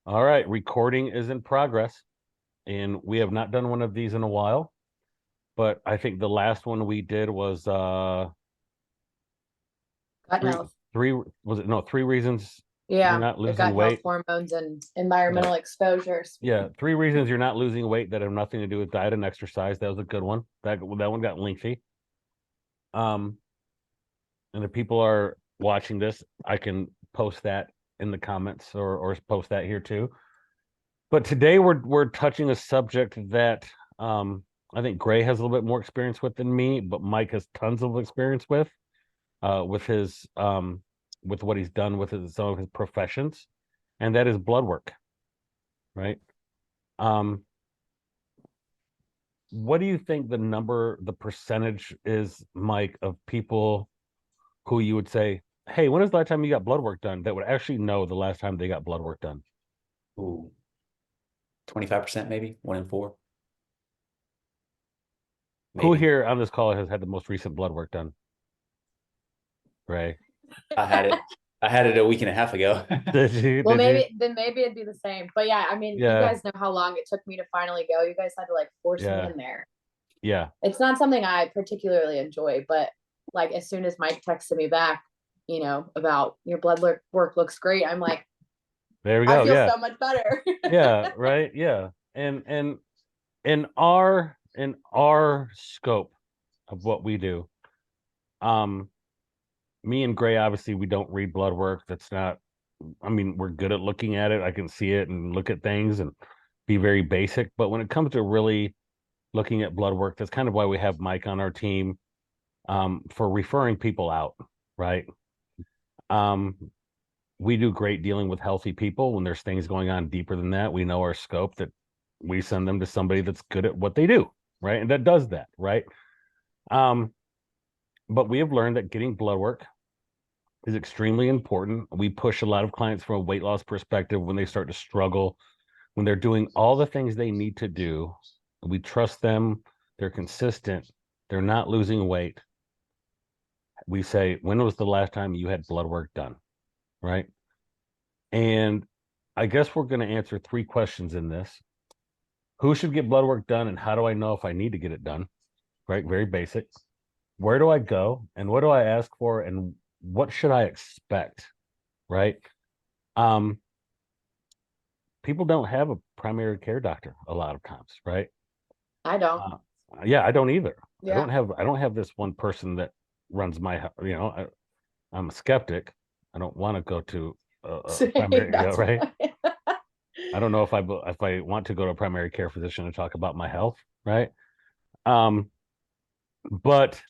All right, recording is in progress, and we have not done one of these in a while, but I think the last one we did was Gut three health. three was it no, three reasons you're Yeah, not the losing gut health weight. hormones and Yeah. environmental exposures. Yeah, three reasons you're not losing weight that have nothing to do with diet and exercise. That was a good one. That one got lengthy. Um, and if people are watching this, I can post that in the comments or post that here too. But today we're touching a subject that I think Gray has a little bit more experience with than me, but Mike has tons of experience with his with what he's done with some of his professions, and that is blood work, right? Um, what do you think the percentage is, Mike, of people who you would say, "Hey, when is the last time you got blood work done?" That would actually know the last time they got blood work done? Ooh, 25% maybe, one in four, Who maybe. here on this call has had the most recent blood work done? Ray. I had it. I had it a week and a half ago. Did you? Well, Did you? maybe it'd be the same. But yeah, I mean, you Yeah. guys know how long it took me to finally go. You guys had to like force me Yeah. in there. Yeah. It's not something I particularly enjoy, but like as soon as Mike texted me back, about your work looks great, I'm like, There we I go. feel Yeah. so much better. Yeah. Right. Yeah. And in our scope of what we do, um, me and Gray, obviously we don't read blood work. That's not, I mean, we're good at looking at it. I can see it and look at things and be very basic. But when it comes to really looking at blood work, that's kind of why we have Mike on our team, for referring people out, right? Um, we do great dealing with healthy people. When there's things going on deeper than that, we know our scope, that we send them to somebody that's good at what they do, right? And that does that, right? Um, but we have learned that getting blood work is extremely important. We push a lot of clients from a weight loss perspective when they start to struggle, when they're doing all the things they need to do. We trust them, they're consistent, they're not losing weight. We say, when was the last time you had blood work done? Right. And I guess we're going to answer three questions in this. Who should get blood work done, and how do I know if I need to get it done? Right. Very basic. Where do I go, and what do I ask for, and what should I expect? Right. Um, people don't have a primary care doctor a lot of times, right? I don't. Uh, yeah, I don't either. Yeah. I don't have this one person that runs my, I'm a skeptic. I don't want to go to a primary, That's right? why. I don't know if I want to go to a primary care physician to talk about my health, right? Um, but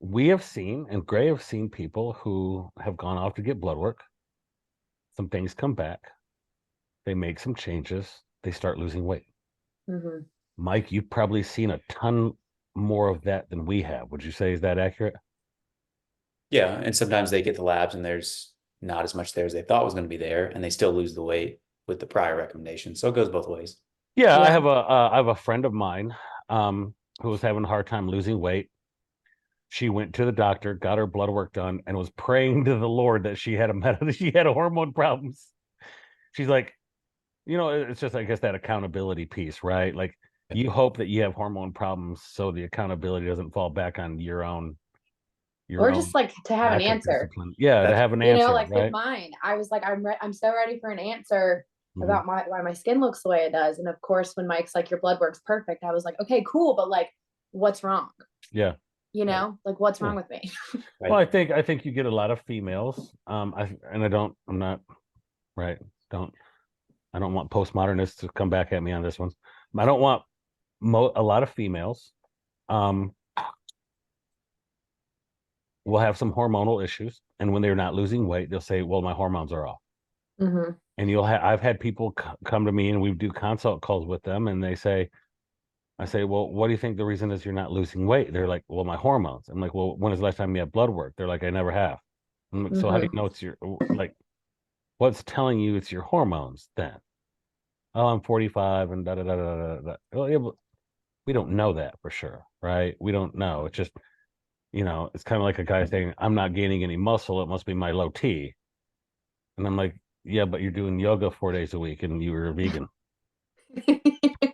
we have seen, and Gray have seen, people who have gone off to get blood work. Some things come back. They make some changes. They start losing weight. Mhm. Mike, you've probably seen a ton more of that than we have. Would you say, is that accurate? Yeah, and sometimes they get the labs and there's not as much there as they thought was going to be there, and they still lose the weight with the prior recommendation. So it goes both ways. Yeah, Yeah. I have a friend of mine who was having a hard time losing weight. She went to the doctor, got her blood work done, and was praying to the Lord that she had a hormone problems. She's like, it's just, I guess, that accountability piece, right? Like, you hope that you have hormone problems so the accountability doesn't fall back on your Or own just like to have an lack of answer. discipline. Yeah, to That's have an answer, Like with right? mine, I was like, I'm so ready for an answer Hmm. about why my skin looks the way it does. And of course, when Mike's like, your blood work's perfect, I was like, okay, cool, but like, what's wrong? Yeah. Right. Like what's Yeah. wrong with me? Well, right. I think you get a lot of females. I'm not right. Don't I don't want postmodernists to come back at me on this one. I don't want a lot of females um will have some hormonal issues, and when they're not losing weight, they'll say, "Well, my hormones are off." Hmm. And I've had people come to me, and we do consult calls with them, and I say, "Well, what do you think the reason is you're not losing weight?" They're like, "Well, my hormones." I'm like, "Well, when is the last time you had blood work?" They're like, "I never have." I'm like, "So how do Hmm. you know it's your, like, what's telling you it's your hormones then?" "Oh, I'm 45 and da da da da da da." Well, yeah, but we don't know that for sure, right? We don't know. It's just, it's kind of like a guy saying, "I'm not gaining any muscle. It must be my low T." And I'm like, Yeah, but you're doing yoga 4 days a week and you're a vegan,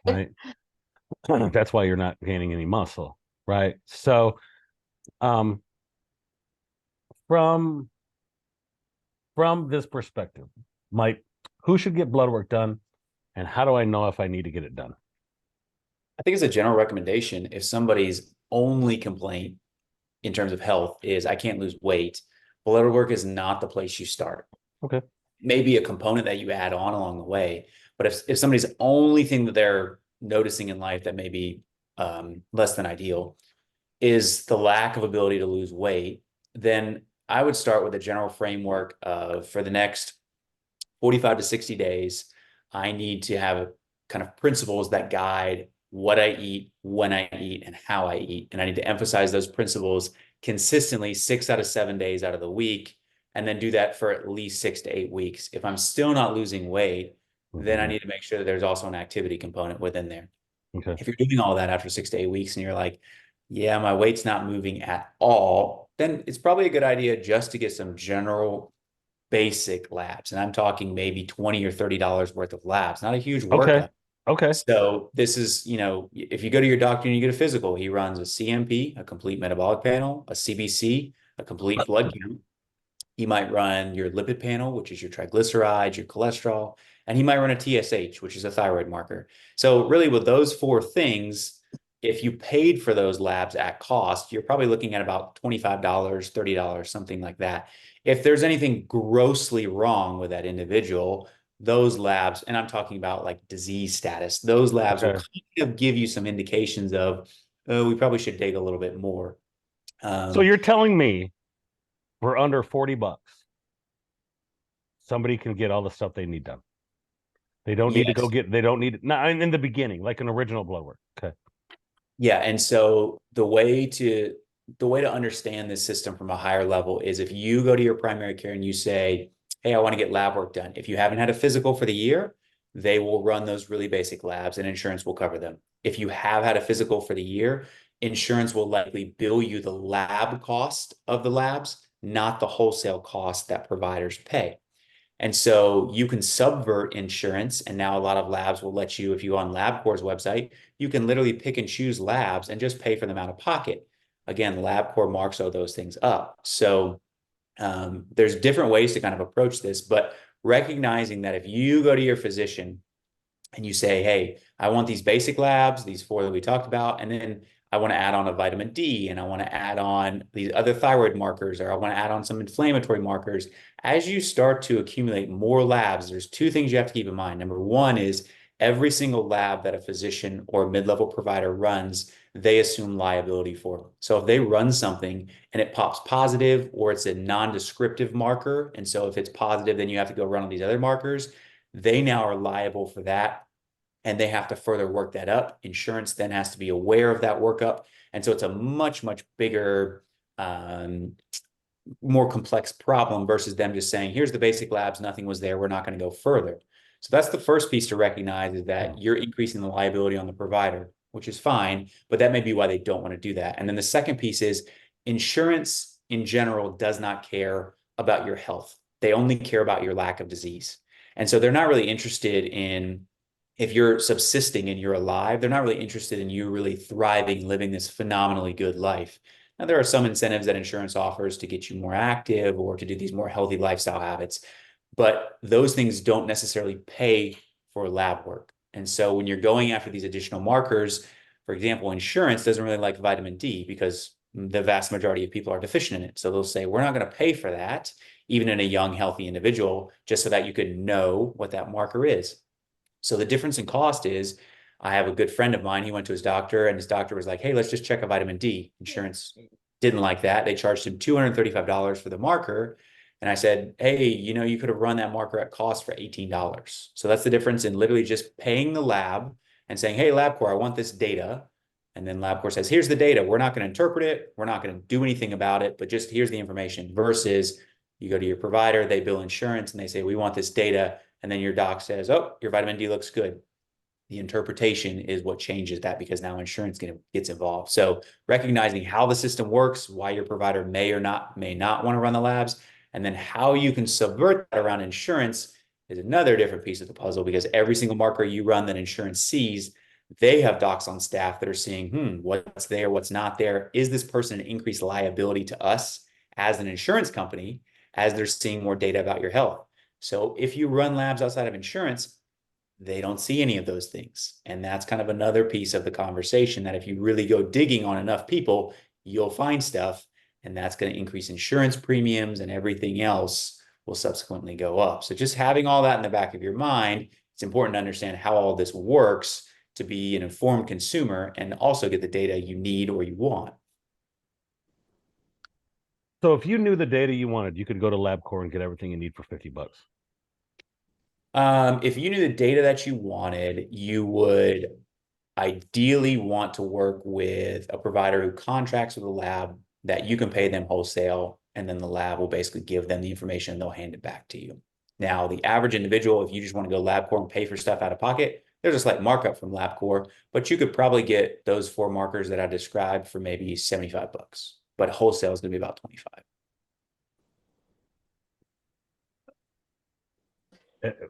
right? That's why you're not gaining any muscle, right? So, um, from this perspective, Mike, who should get blood work done, and how do I know if I need to get it done? I think as a general recommendation, if somebody's only complaint in terms of health is I can't lose weight, blood work is not the place you start. Okay. Maybe a component that you add on along the way. But if somebody's only thing that they're noticing in life that may be less than ideal is the lack of ability to lose weight, then I would start with a general framework of for the next 45 to 60 days, I need to have kind of principles that guide what I eat, when I eat, and how I eat. And I need to emphasize those principles consistently 6 out of 7 days out of the week, and then do that for at least 6 to 8 weeks. If I'm still not losing weight, then I need to make sure that there's also an activity component within there. Okay. If you're doing all that after 6 to 8 weeks and you're like, yeah, my weight's not moving at all, then it's probably a good idea just to get some general basic labs. And I'm talking maybe $20 or $30 worth of labs, not a huge Okay. workup. Okay. So this is, if you go to your doctor and you get a physical, he runs a CMP, a complete metabolic panel, a CBC, a complete blood count. He might run your lipid panel, which is your triglycerides, your cholesterol, and he might run a TSH, which is a thyroid marker. So really with those four things, if you paid for those labs at cost, you're probably looking at about $25, $30, something like that. If there's anything grossly wrong with that individual, those labs, and I'm talking about like disease status, those labs will Okay. kind of give you some indications of, oh, we probably should dig a little bit more. So you're telling me for under $40, somebody can get all the stuff they need done. They don't need to go Yes. get. They don't need not in the beginning, like an original blood work. Okay. Yeah, and so the way to understand this system from a higher level is if you go to your primary care and you say, "Hey, I want to get lab work done." If you haven't had a physical for the year, they will run those really basic labs and insurance will cover them. If you have had a physical for the year, insurance will likely bill you the lab cost of the labs, not the wholesale cost that providers pay. And so you can subvert insurance. And now a lot of labs will let you, if you go on LabCorp's website, you can literally pick and choose labs and just pay for them out of pocket. Again, LabCorp marks all those things up. So there's different ways to kind of approach this, but recognizing that if you go to your physician and you say, hey, I want these basic labs, these four that we talked about, and then I want to add on a vitamin D, and I want to add on these other thyroid markers, or I want to add on some inflammatory markers. As you start to accumulate more labs, there's two things you have to keep in mind. Number one is every single lab that a physician or mid-level provider runs, they assume liability for. So if they run something and it pops positive, or it's a non-descriptive marker, and so if it's positive, then you have to go run on these other markers, they now are liable for that, and they have to further work that up. Insurance then has to be aware of that workup. And so it's a much, much bigger, more complex problem versus them just saying, here's the basic labs, nothing was there, we're not going to go further. So that's the first piece to recognize, is that you're increasing the liability on the provider, which is fine, but that may be why they don't want to do that. And then the second piece is insurance in general does not care about your health. They only care about your lack of disease. And so they're not really interested in, if you're subsisting and you're alive, they're not really interested in you really thriving, living this phenomenally good life. Now, there are some incentives that insurance offers to get you more active or to do these more healthy lifestyle habits, but those things don't necessarily pay for lab work. And so when you're going after these additional markers, for example, insurance doesn't really like vitamin D because the vast majority of people are deficient in it. So they'll say, we're not going to pay for that, even in a young, healthy individual, just so that you could know what that marker is. So the difference in cost is, I have a good friend of mine, he went to his doctor and his doctor was like, hey, let's just check a vitamin D. Insurance didn't like that. They charged him $235 for the marker. And I said, hey, you could have run that marker at cost for $18. So that's the difference in literally just paying the lab and saying, hey, LabCorp, I want this data. And then LabCorp says, here's the data. We're not going to interpret it. We're not going to do anything about it, but just here's the information. Versus you go to your provider, they bill insurance and they say, we want this data. And then your doc says, oh, your vitamin D looks good. The interpretation is what changes that, because now insurance gets involved. So recognizing how the system works, why your provider may not want to run the labs, and then how you can subvert that around insurance is another different piece of the puzzle, because every single marker you run that insurance sees, they have docs on staff that are seeing, what's there, what's not there. Is this person an increased liability to us as an insurance company as they're seeing more data about your health? So if you run labs outside of insurance, they don't see any of those things. And that's kind of another piece of the conversation, that if you really go digging on enough people, you'll find stuff, and that's going to increase insurance premiums, and everything else will subsequently go up. So just having all that in the back of your mind, it's important to understand how all this works to be an informed consumer and also get the data you need or you want. So if you knew the data you wanted, you could go to LabCorp and get everything you need for $50. If you knew the data that you wanted, you would ideally want to work with a provider who contracts with a lab that you can pay them wholesale, and then the lab will basically give them the information and they'll hand it back to you. Now, the average individual, if you just want to go LabCorp and pay for stuff out of pocket, there's a slight markup from LabCorp, but you could probably get those 4 markers that I described for maybe $75, but wholesale is going to be about 25.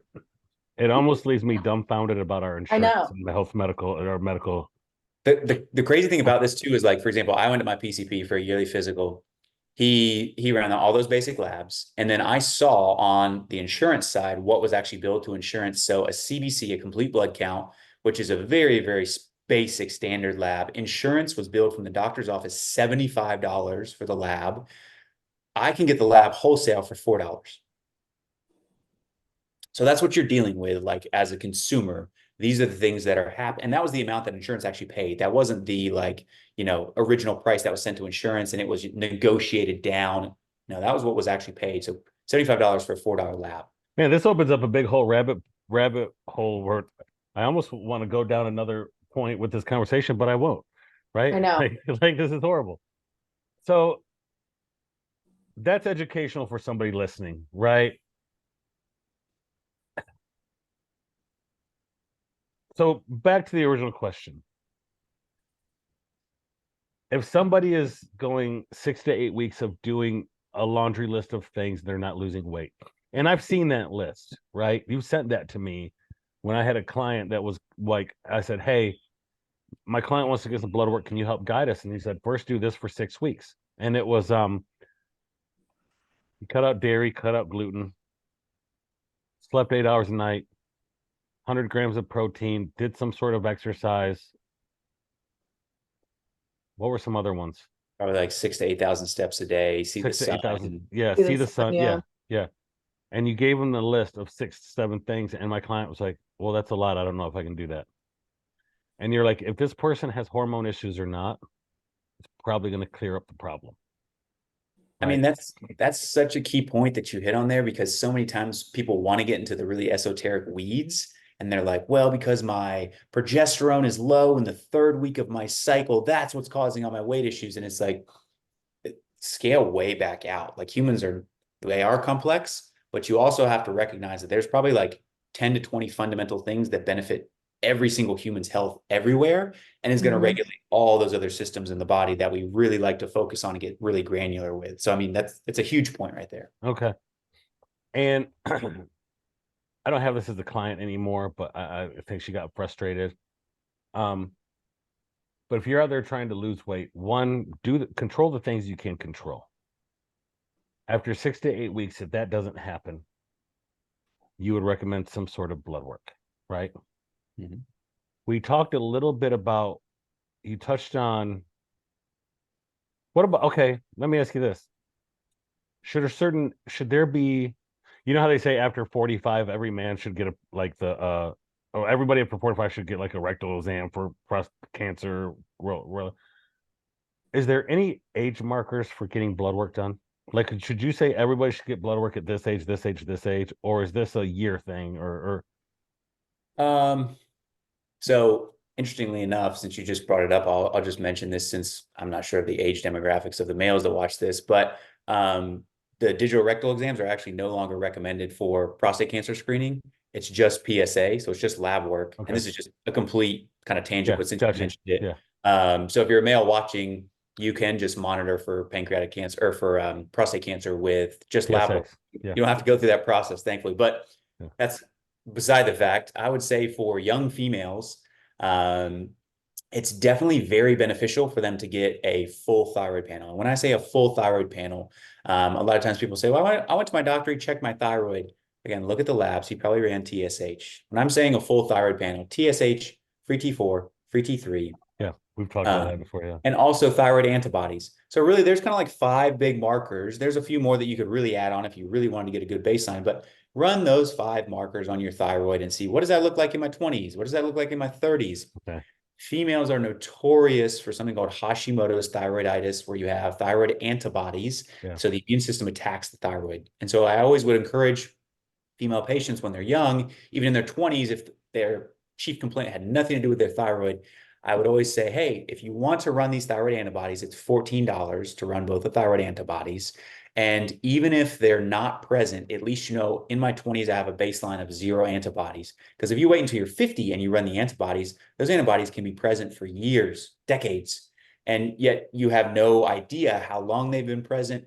It almost leaves me dumbfounded about our insurance know. and the health medical or medical. The crazy thing about this too is, like, for example, I went to my PCP for a yearly physical. He ran all those basic labs, and then I saw on the insurance side what was actually billed to insurance. So a CBC, a complete blood count, which is a very, very basic standard lab. Insurance was billed from the doctor's office $75 for the lab. I can get the lab wholesale for $4. So that's what you're dealing with, like, as a consumer. These are the things that are happening. And that was the amount that insurance actually paid. That wasn't the, like, original price that was sent to insurance and it was negotiated down. No, that was what was actually paid. So $75 for a $4 lab. Man, this opens up a big whole rabbit hole where I almost want to go down another point with this conversation, but I won't. Right? I know. Like this is horrible. So that's educational for somebody listening, right? So back to the original question. If somebody is going 6 to 8 weeks of doing a laundry list of things, they're not losing weight. And I've seen that list, right? You sent that to me when I had a client that was like, I said, hey, my client wants to get some blood work. Can you help guide us? And he said, first do this for 6 weeks. And it was, you cut out dairy, cut out gluten, slept 8 hours a night, 100 grams of protein, did some sort of exercise. What were some other ones? Probably like 6,000 to 8,000 steps a day. See the 6 to sun. 8,000. Yeah, see the sun. Yeah. And you gave them the list of 6 to 7 things, and my client was like, well, that's a lot. I don't know if I can do that. And you're like, if this person has hormone issues or not, it's probably going to clear up the problem. I mean, that's such a key point that you hit on there, because so many times people want to get into the really esoteric weeds, and they're like, well, because my progesterone is low in the 3rd week of my cycle, that's what's causing all my weight issues. And it's like, scale way back out. Like, humans they are complex, but you also have to recognize that there's probably like 10 to 20 fundamental things that benefit every single human's health everywhere, and is going to regulate all those other systems in the body that we really like to focus on and get really granular with. So, I mean, it's a huge point right there. Okay. And I don't have this as a client anymore, but I think she got frustrated. But if you're out there trying to lose weight, one, control the things you can control. After 6 to 8 weeks, if that doesn't happen, you would recommend some sort of blood work, right? Mm-hmm. We talked a little bit about, you touched on, what about, okay, let me ask you this. Should there be, you know how they say after 45, every man should get or everybody after 45 should get like a rectal exam for prostate cancer. Is there any age markers for getting blood work done? Like, should you say everybody should get blood work at this age, this age, this age, or is this a year thing So interestingly enough, since you just brought it up, I'll just mention this, since I'm not sure of the age demographics of the males that watch this, but the digital rectal exams are actually no longer recommended for prostate cancer screening. It's just PSA, so it's just lab work. Okay. And this is just a complete kind of tangent, but since you mentioned it. Yeah. So if you're a male watching, you can just monitor for pancreatic cancer or for prostate cancer with just lab work. Yeah. You don't have to go through that process, thankfully. But that's beside the fact. I would say for young females, it's definitely very beneficial for them to get a full thyroid panel. And when I say a full thyroid panel, a lot of times people say, well, I went to my doctor, he checked my thyroid. Again, look at the labs. He probably ran TSH. When I'm saying a full thyroid panel, TSH, free T4, free T3. Yeah, we've talked about that before, yeah. And also thyroid antibodies. So really, there's kind of like 5 big markers. There's a few more that you could really add on if you really wanted to get a good baseline, but run those 5 markers on your thyroid and see, what does that look like in my 20s? What does that look like in my 30s? Okay. Females are notorious for something called Hashimoto's thyroiditis, where you have thyroid antibodies. Yeah. So the immune system attacks the thyroid. And so I always would encourage female patients when they're young, even in their 20s, if their chief complaint had nothing to do with their thyroid, I would always say, hey, if you want to run these thyroid antibodies, it's $14 to run both the thyroid antibodies. And even if they're not present, at least you know, in my 20s, I have a baseline of 0 antibodies. Because if you wait until you're 50 and you run the antibodies, those antibodies can be present for years, decades. And yet you have no idea how long they've been present,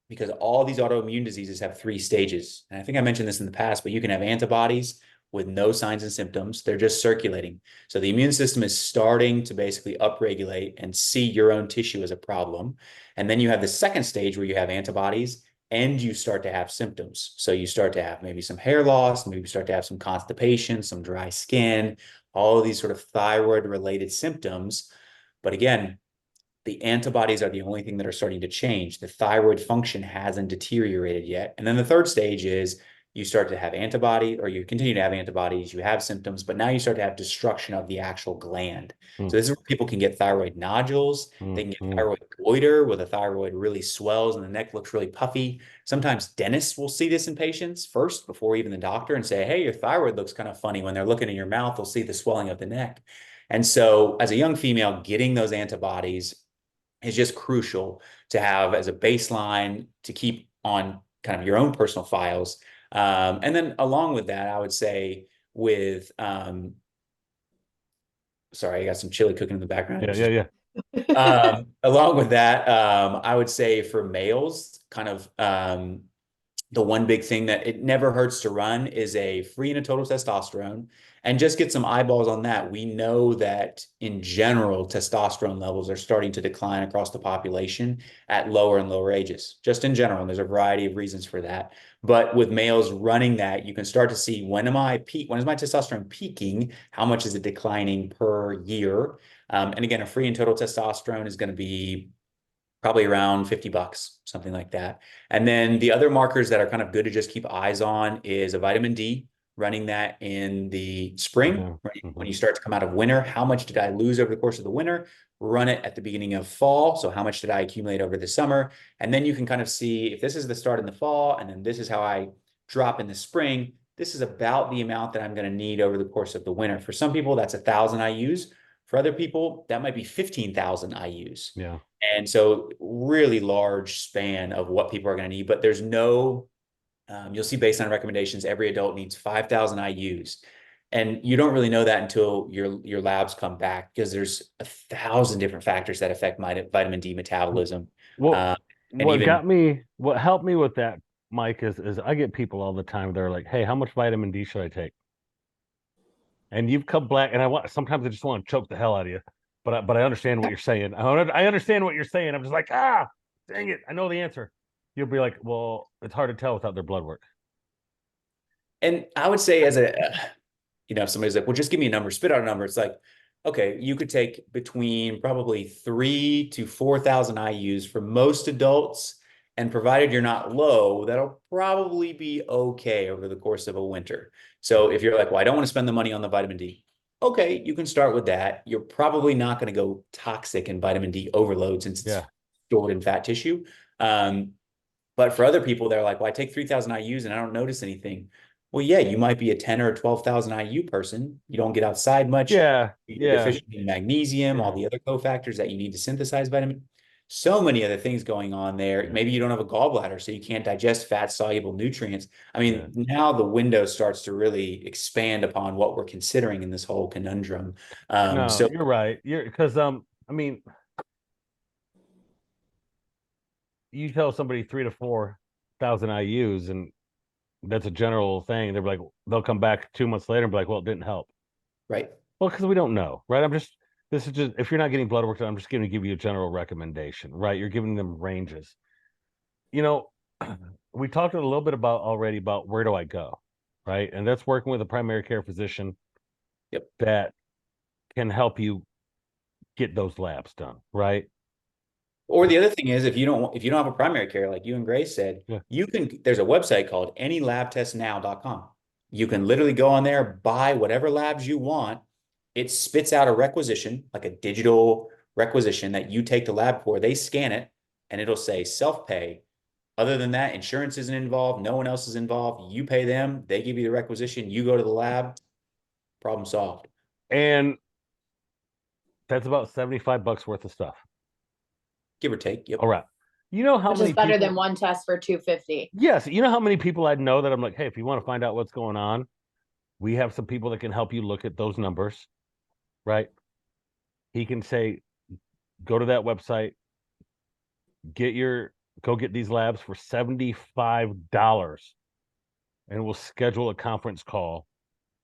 because all these autoimmune diseases have 3 stages. And I think I mentioned this in the past, but you can have antibodies with no signs and symptoms. They're just circulating. So the immune system is starting to basically upregulate and see your own tissue as a problem. And then you have the second stage where you have antibodies and you start to have symptoms. So you start to have maybe some hair loss, maybe you start to have some constipation, some dry skin, all of these sort of thyroid related symptoms. But again, the antibodies are the only thing that are starting to change. The thyroid function hasn't deteriorated yet. And then the third stage is you start to have antibody, or you continue to have antibodies, you have symptoms, but now you start to have destruction of the actual gland. So this is where people can get thyroid nodules. They can get thyroid goiter, where the thyroid really swells and the neck looks really puffy. Sometimes dentists will see this in patients first before even the doctor and say, hey, your thyroid looks kind of funny. When they're looking in your mouth, they'll see the swelling of the neck. And so as a young female, getting those antibodies is just crucial to have as a baseline to keep on kind of your own personal files. And then along with that, I would say with, sorry, I got some chili cooking in the background. Yeah. Along with that, I would say for males, kind of the one big thing that it never hurts to run is a free and a total testosterone, and just get some eyeballs on that. We know that in general, testosterone levels are starting to decline across the population at lower and lower ages, just in general. And there's a variety of reasons for that. But with males running that, you can start to see, when is my testosterone peaking? How much is it declining per year? And again, a free and total testosterone is going to be probably around $50, something like that. And then the other markers that are kind of good to just keep eyes on is a vitamin D, running that in the spring, when you start to come out of winter. How much did I lose over the course of the winter? Run it at the beginning of fall. So how much did I accumulate over the summer? And then you can kind of see, if this is the start in the fall, and then this is how I drop in the spring, this is about the amount that I'm going to need over the course of the winter. For some people, that's 1,000 IUs. For other people, that might be 15,000 IUs. Yeah. And so really large span of what people are going to need, but there's no, you'll see baseline recommendations, every adult needs 5,000 IUs. And you don't really know that until your labs come back, because there's 1,000 different factors that affect vitamin D metabolism. Well, And what helped me with that, Mike, is I get people all the time. They're like, hey, how much vitamin D should I take? And you've come black, and sometimes I just want to choke the hell out of you. But I understand what you're saying. I understand what you're saying. I'm just like, dang it, I know the answer. You'll be like, well, it's hard to tell without their blood work. And I would say, as a, if somebody's like, well, just give me a number, spit out a number. It's like, okay, you could take between probably 3,000 to 4,000 IUs for most adults. And provided you're not low, that'll probably be okay over the course of a winter. So if you're like, well, I don't want to spend the money on the vitamin D. Okay, you can start with that. You're probably not going to go toxic in vitamin D overload, since it's stored in fat tissue. But for other people, they're like, well, I take 3,000 IUs and I don't notice anything. Well, yeah, you might be a 10 or 12,000 IU person. You don't get outside much. Yeah. You're deficient in magnesium, all the other cofactors that you need to synthesize vitamin. So many other things going on there. Yeah. Maybe you don't have a gallbladder, so you can't digest fat-soluble nutrients. I mean, now the window starts to really expand upon what we're considering in this whole conundrum. So you're right. Because I mean, you tell somebody 3,000 to 4,000 IUs, and that's a general thing. They're like, they'll come back 2 months later and be like, well, it didn't help. Right. Well, because we don't know, right? This is just, if you're not getting blood work done, I'm just going to give you a general recommendation, right? You're giving them ranges. You know, we talked a little bit about where do I go, right? And that's working with a primary care physician Yep. that can help you get those labs done, right? Or the other thing is, if you don't have a primary care, like you and Grace said, Yeah. there's a website called anylabtestnow.com. You can literally go on there, buy whatever labs you want. It spits out a requisition, like a digital requisition that you take the lab for. They scan it and it'll say self-pay. Other than that, insurance isn't involved. No one else is involved. You pay them. They give you the requisition. You go to the lab. Problem solved. And that's about $75 worth of stuff. Give or take. Yep. All right. You know how Which many is better people, than one test for 250. yes, you know how many people I know that I'm like, hey, if you want to find out what's going on, we have some people that can help you look at those numbers, right? He can say, go to that website, go get these labs for $75, and we'll schedule a conference call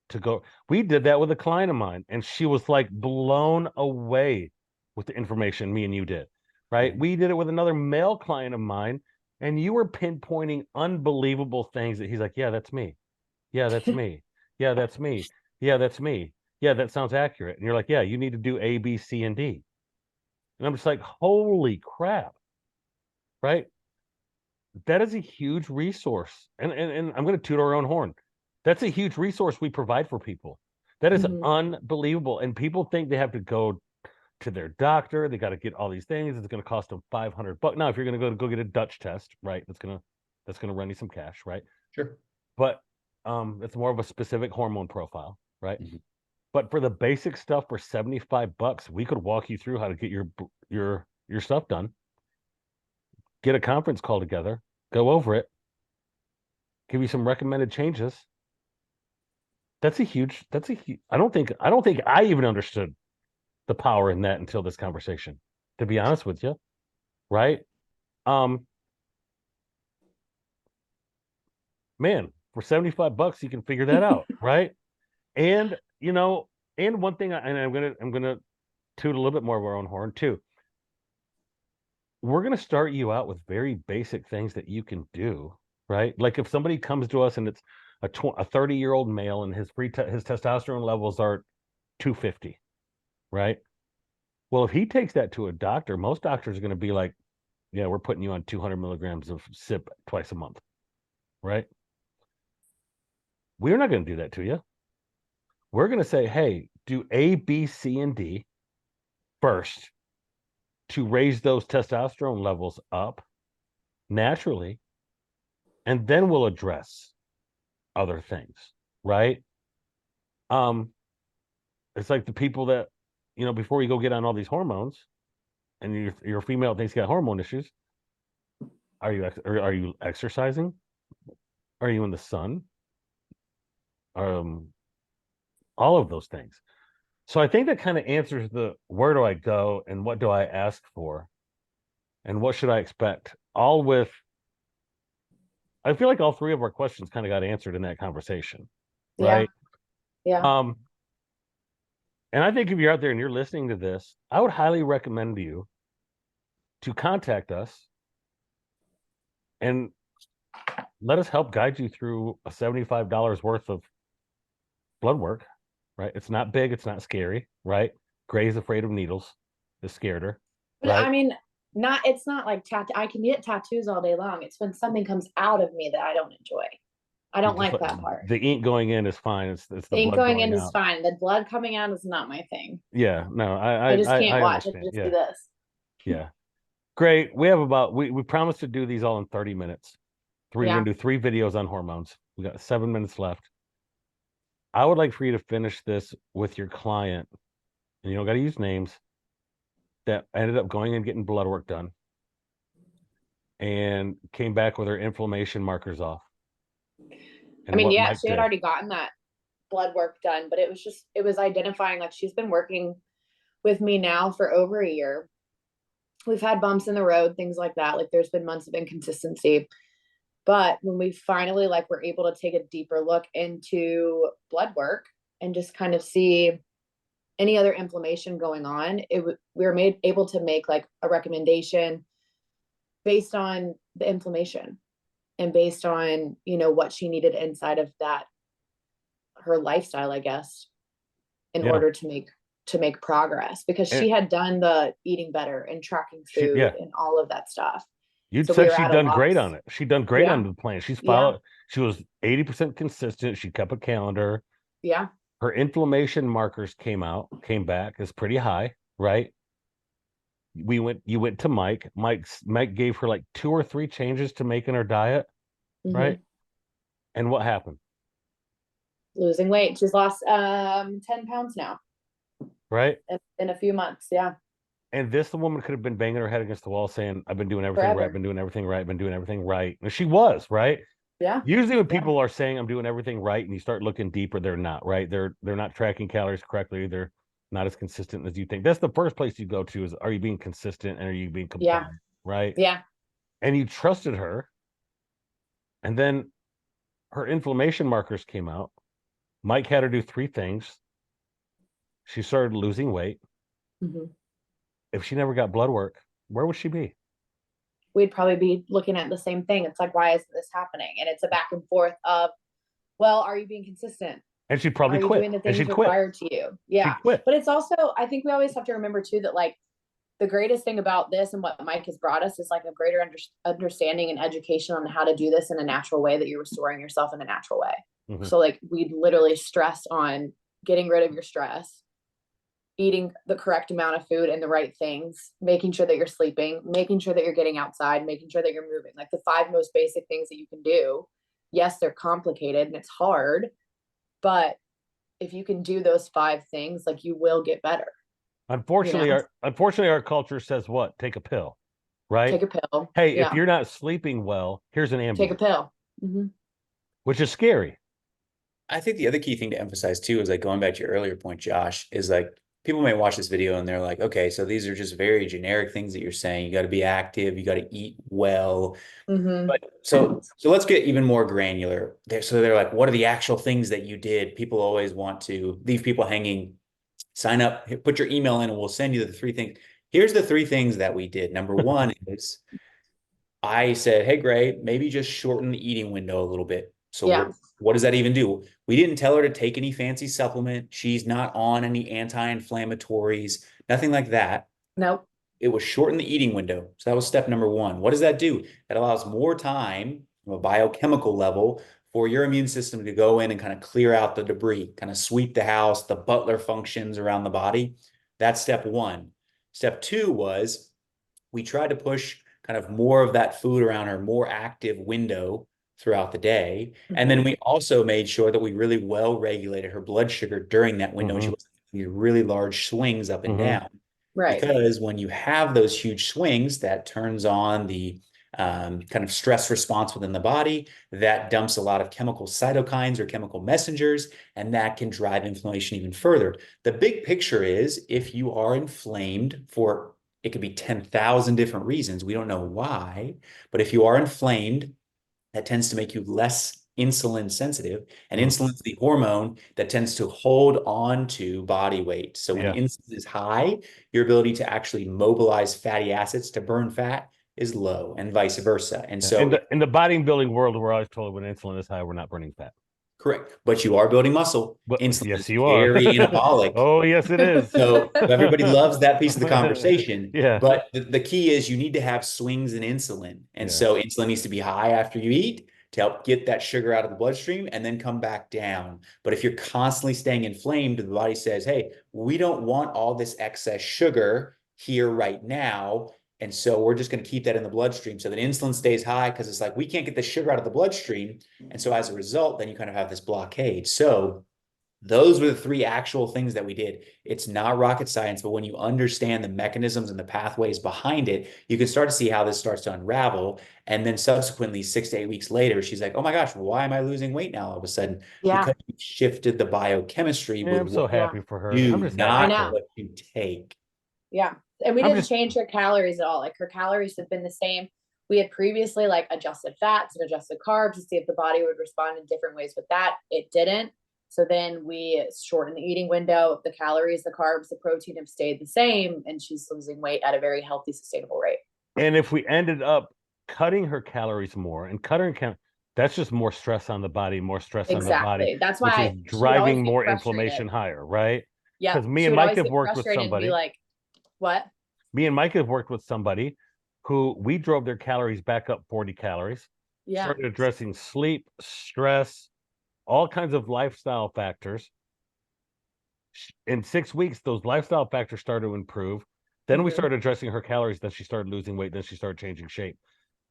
to go. We did that with a client of mine, and she was like blown away with the information me and you did, right? Mhm. We did it with another male client of mine, and you were pinpointing unbelievable things that he's like, yeah, that's me. Yeah, that's me. Yeah, that's me. Yeah, that's me. Yeah, that sounds accurate. And you're like, yeah, you need to do A, B, C, and D. And I'm just like, holy crap, right? That is a huge resource. And I'm going to toot our own horn. That's a huge resource we provide for people. That is Mhm. unbelievable. And people think they have to go to their doctor. They got to get all these things. It's going to cost them $500. Now, if you're going to go get a Dutch test, right? That's going to run you some cash, right? Sure. But it's more of a specific hormone profile, right? Mhm. But for the basic stuff for $75, we could walk you through how to get your stuff done. Get a conference call together, go over it, give you some recommended changes. That's a huge. I don't think I even understood the power in that until this conversation. To be honest with you, right? Um, man, for $75, you can figure that out, right? And and one thing, and I'm gonna toot a little bit more of our own horn too. We're gonna start you out with very basic things that you can do, right? Like if somebody comes to us and it's a 30-year-old male and his his testosterone levels are 250, right? Well, if he takes that to a doctor, most doctors are going to be like, yeah, we're putting you on 200 milligrams of SIP twice a month, right? We're not going to do that to you. We're going to say, hey, do A, B, C, and D first to raise those testosterone levels up naturally, and then we'll address other things, right? Um, it's like the people that, before you go get on all these hormones, and you're a female that thinks you got hormone issues. Are you exercising? Are you in the sun? Um, all of those things. So I think that kind of answers the where do I go and what do I ask for and what should I expect? All with, I feel like all three of our questions kind of got answered in that conversation, Yeah. right? Yeah. And I think if you're out there and you're listening to this, I would highly recommend you to contact us and let us help guide you through a $75 worth of blood work, right? It's not big, it's not scary, right? Gray's afraid of needles, is scared her, But right? I mean, it's not like I can get tattoos all day long. It's when something comes out of me that I don't enjoy. I don't Just like that part. the ink going in is fine. It's the The ink blood going in going is out. fine. The blood coming out is not my thing. Yeah, no, I just can't I watch. I can understand. just do Yeah, this. yeah. Great. We have we promised to do these all in 30 minutes. We're Yeah. gonna do 3 videos on hormones. We got 7 minutes left. I would like for you to finish this with your client, and you don't gotta use names, that ended up going and getting blood work done and came back with her inflammation markers off. I And mean, what yeah, Mike she had did. already gotten that blood work done, but it was identifying, like, she's been working with me now for over a year. We've had bumps in the road, things like that. Like, there's been months of inconsistency. But when we finally like were able to take a deeper look into blood work and just kind of see any other inflammation going on, we were made able to make like a recommendation based on the inflammation and based on, you know, what she needed inside of that, her lifestyle, I guess, in Yeah. order to make progress, because And she had done the eating better and tracking food yeah. and all of that stuff. You'd So we said were she'd at a done great loss. on it. She'd done great Yeah. on the plan. She's Yeah. followed. She was 80% consistent. She kept a calendar. Yeah. Her inflammation markers came back as pretty high, right? You went to Mike. Mike gave her like 2 or 3 changes to make in her diet, Mhm. right? And what happened? Losing weight. She's lost 10 pounds now Right? in a few months. Yeah. And this the woman could have been banging her head against the wall saying, I've been doing everything right, Forever. been doing everything right, been doing everything right. And she was, right? Yeah. Usually when Yeah. people are saying I'm doing everything right and you start looking deeper, they're not, right? They're not tracking calories correctly. They're not as consistent as you think. That's the first place you go to is, are you being consistent and are you being Yeah. compliant, right? Yeah. And you trusted her. And then her inflammation markers came out. Mike had her do 3 things. She started losing weight. Mhm. If she never got blood work, where would she be? We'd probably be looking at the same thing. It's like, why is this happening? And it's a back and forth of, well, are you being consistent? And she'd probably Are you quit. doing the And things she'd quit. required to you? Yeah. She'd quit. But it's also, I think we always have to remember too that like the greatest thing about this and what Mike has brought us is like a greater understanding and education on how to do this in a natural way, that you're restoring yourself in a natural way. Mhm. So like we literally stressed on getting rid of your stress, eating the correct amount of food and the right things, making sure that you're sleeping, making sure that you're getting outside, making sure that you're moving, like the 5 most basic things that you can do. Yes, they're complicated and it's hard, but if you can do those 5 things, like you will get better. Unfortunately, You know? unfortunately, our culture says what? Take a pill, right? Take a pill. Hey, Yeah. if you're not sleeping well, here's an Take a ambulance, pill. Mhm. which is scary. I think the other key thing to emphasize too is like going back to your earlier point, Josh, is like people may watch this video and they're like, okay, so these are just very generic things that you're saying. You got to be active, you got to eat well. Mhm. But so let's get even more granular. So they're like, what are the actual things that you did? People always want to leave people hanging. Sign up, put your email in, and we'll send you the 3 things. Here's the 3 things that we did. Number 1 is I said, hey, Gray, maybe just shorten the eating window a little bit. So Yeah. what does that even do? We didn't tell her to take any fancy supplement. She's not on any anti-inflammatories, nothing like that. Nope. It was shorten the eating window. So that was step number 1. What does that do? That allows more time from a biochemical level for your immune system to go in and kind of clear out the debris, kind of sweep the house, the butler functions around the body. That's step 1. Step 2 was we tried to push kind of more of that food around her more active window throughout the day. And then we also made sure that we really well regulated her blood sugar during that window. And she wasn't having these really large swings up and down. Right. Because when you have those huge swings, that turns on the kind of stress response within the body, that dumps a lot of chemical cytokines or chemical messengers, and that can drive inflammation even further. The big picture is if you are inflamed for, it could be 10,000 different reasons. We don't know why, but if you are inflamed, that tends to make you less insulin sensitive. And insulin is the hormone that tends to hold on to body weight. So when insulin is high, your ability to actually mobilize fatty acids to burn fat is low, and vice versa. And so in the bodybuilding world, we're always told when insulin is high, we're not burning fat. correct. But you are building muscle. But Insulin yes, is you are. very anabolic. Oh, yes, it is. So everybody loves that piece of the conversation. Yeah. But the key is you need to have swings in insulin. And so insulin needs to be high after you eat to help get that sugar out of the bloodstream and then come back down. But if you're constantly staying inflamed, the body says, hey, we don't want all this excess sugar here right now. And so we're just going to keep that in the bloodstream so that insulin stays high because it's like, we can't get the sugar out of the bloodstream. And so as a result, then you kind of have this blockade. So those were the 3 actual things that we did. It's not rocket science, but when you understand the mechanisms and the pathways behind it, you can start to see how this starts to unravel. And then subsequently, 6 to 8 weeks later, she's like, oh my gosh, why am I losing weight now all of a sudden? Yeah. Because you shifted the biochemistry with I'm so happy for her. you I'm just not happy for her. what you take. Yeah. And we I'm didn't just- change her calories at all. Like her calories have been the same. We had previously like adjusted fats and adjusted carbs to see if the body would respond in different ways with that. It didn't. So then we shortened the eating window. The calories, the carbs, the protein have stayed the same, and she's losing weight at a very healthy, sustainable rate. And if we ended up cutting her calories more and cutting her, that's just more stress on the body, more stress on the body, Exactly. That's which is why she would always driving get more frustrated. inflammation higher, right? Yeah. Because me She and would Mike always have get worked with frustrated and be somebody. like, what? Me and Mike have worked with somebody who we drove their calories back up 40 calories. Yeah. Started addressing sleep, stress, all kinds of lifestyle factors. In 6 weeks, those lifestyle factors started to improve. Then we Mhm. started addressing her calories. Then she started losing weight. Then she started changing shape.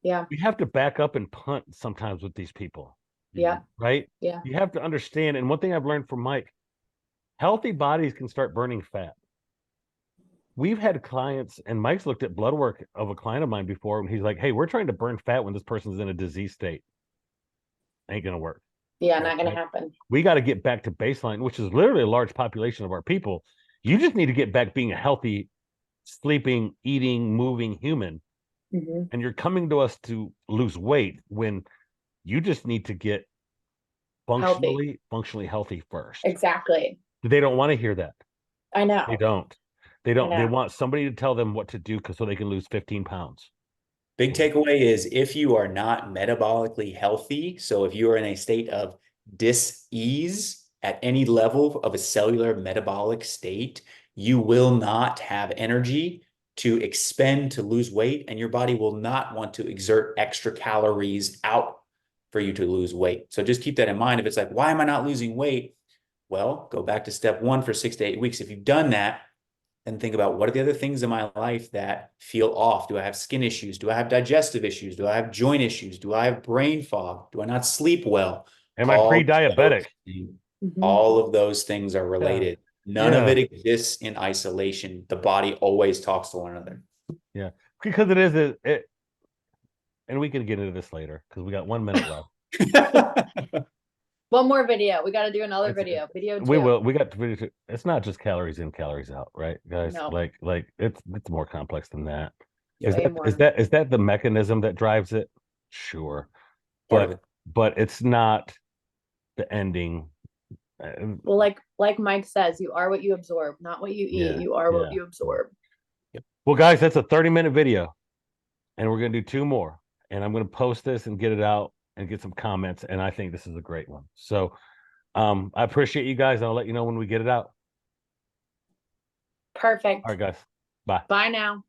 Yeah. We have to back up and punt sometimes with these people, Yeah. right? Yeah. You have to understand. And one thing I've learned from Mike, healthy bodies can start burning fat. We've had clients, and Mike's looked at blood work of a client of mine before, and he's like, hey, we're trying to burn fat when this person's in a disease state. Ain't going to work. Yeah. Not going Right? to happen. We got to get back to baseline, which is literally a large population of our people. You just need to get back being a healthy, sleeping, eating, moving human. Mhm. And you're coming to us to lose weight when you just need to get Healthy. functionally healthy first. Exactly. They don't want to hear that. I know. They don't. They I don't. They know. want somebody to tell them what to do so they can lose 15 pounds. Big takeaway is if you are not metabolically healthy, so if you are in a state of dis-ease at any level of a cellular metabolic state, you will not have energy to expend to lose weight, and your body will not want to exert extra calories out for you to lose weight. So just keep that in mind. If it's like, why am I not losing weight? Well, go back to step 1 for 6 to 8 weeks. If you've done that, and think about what are the other things in my life that feel off? Do I have skin issues? Do I have digestive issues? Do I have joint issues? Do I have brain fog? Do I not sleep well? Am I pre-diabetic? Mhm. All of those things are related. None of Yeah. it exists in isolation. The body always talks to one another. Yeah, because it is it, and we can get into this later because we got 1 minute left. One more video. We got to do another video. Video 2. We will. We got the video. It's not just calories in, calories out, right, guys? No. Like it's more complex than that. Way more. Is that the mechanism that drives it? Sure, Part of it. but it's not the ending. Well, like Mike says, you are what you absorb, not what you eat. Yeah, You are what yeah. you absorb. Well, guys, that's a 30-minute video, and we're gonna do 2 more, and I'm gonna post this and get it out and get some comments, and I think this is a great one. So, I appreciate you guys. I'll let you know when we get it out. Perfect. All right, guys. Bye. Bye now.